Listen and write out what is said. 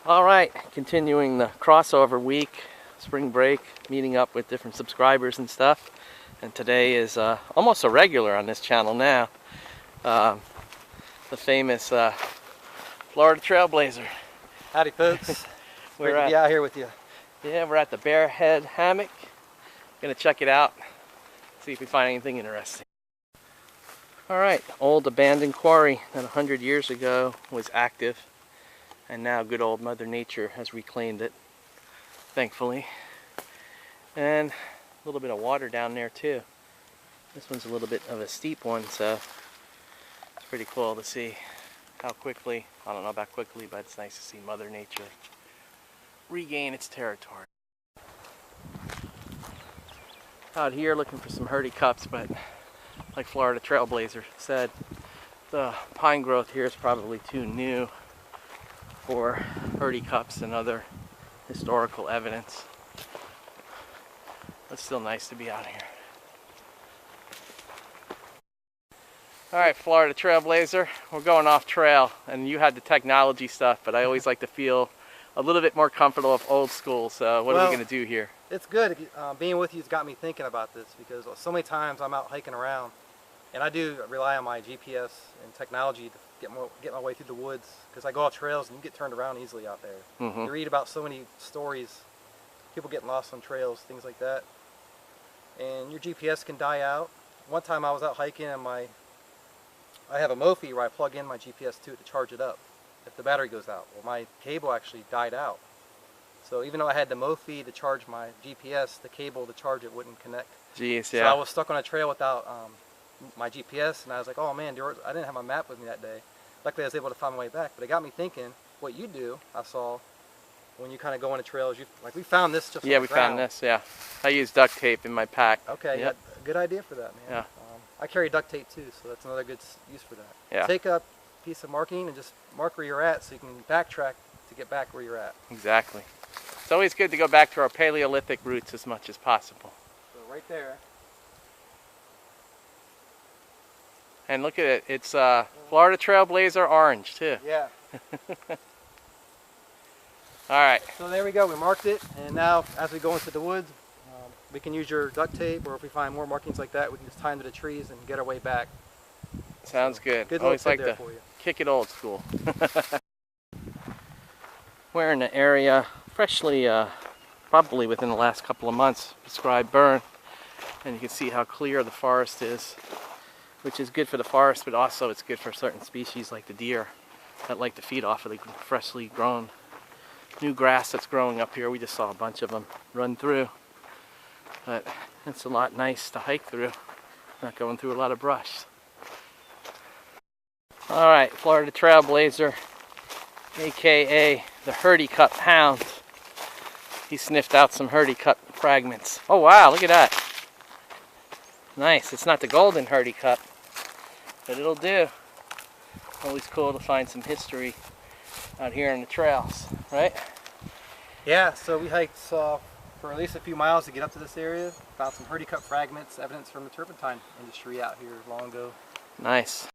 All right, continuing the crossover week, spring break, meeting up with different subscribers and stuff. And today is almost a regular on this channel now. The famous Florida Trailblazer. Howdy folks. Great to be out here with you. Yeah, we're at the Bearhead Hammock. Gonna check it out, see if we find anything interesting. All right, old abandoned quarry that 100 years ago was active, and now good old Mother Nature has reclaimed it, thankfully. And a little bit of water down there too. This one's a little bit of a steep one, so it's pretty cool to see how quickly, I don't know about quickly, but it's nice to see Mother Nature regain its territory. Out here looking for some herty cups, but like Florida Trailblazer said, the pine growth here is probably too new for herty cups and other historical evidence. It's still nice to be out here. Alright, Florida Trailblazer, we're going off trail, and you had the technology stuff, but I always like to feel a little bit more comfortable with old school, so what are we going to do here? It's good. Being with you has got me thinking about this, because so many times I'm out hiking around, and I do rely on my GPS and technology to get my way through the woods, because I go off trails and you get turned around easily out there. You read about so many stories, people getting lost on trails, things like that, and your GPS can die out. One time I was out hiking and I have a Mophie where I plug in my GPS to it to charge it up if the battery goes out. Well, my cable actually died out. So even though I had the Mophie to charge my GPS, the cable to charge it wouldn't connect. Jeez, yeah. So I was stuck on a trail without my GPS, and I was like, oh man, I didn't have my map with me that day. Luckily I was able to find my way back, but it got me thinking, what you do, I saw, when you kind of go on the trails, like we found this just on the ground. Found this, yeah. I use duct tape in my pack. Okay, yep. Yeah, good idea for that, man. Yeah. I carry duct tape too, so that's another good use for that. Yeah. Take a piece of marking and just mark where you're at so you can backtrack to get back where you're at. Exactly. It's always good to go back to our Paleolithic roots as much as possible. So right there. And look at it, it's Florida Trailblazer orange too. Yeah. Alright. So there we go, we marked it, and now as we go into the woods, we can use your duct tape, or if we find more markings like that, we can just tie them to the trees and get our way back. Sounds good. Good Always like to kick it old school. We're in an area freshly, probably within the last couple of months, prescribed burn, and you can see how clear the forest is, which is good for the forest, but also it's good for certain species like the deer that like to feed off of the freshly grown new grass that's growing up here. We just saw a bunch of them run through, but it's a lot nice to hike through, not going through a lot of brush. Alright, Florida Trailblazer, aka the herty cup hound. He sniffed out some herty cup fragments. Oh wow, look at that. Nice. It's not the golden herty cup, but it'll do. Always cool to find some history out here in the trails, right? Yeah, so we hiked for at least a few miles to get up to this area. Found some herty cup fragments, evidence from the turpentine industry out here long ago. Nice.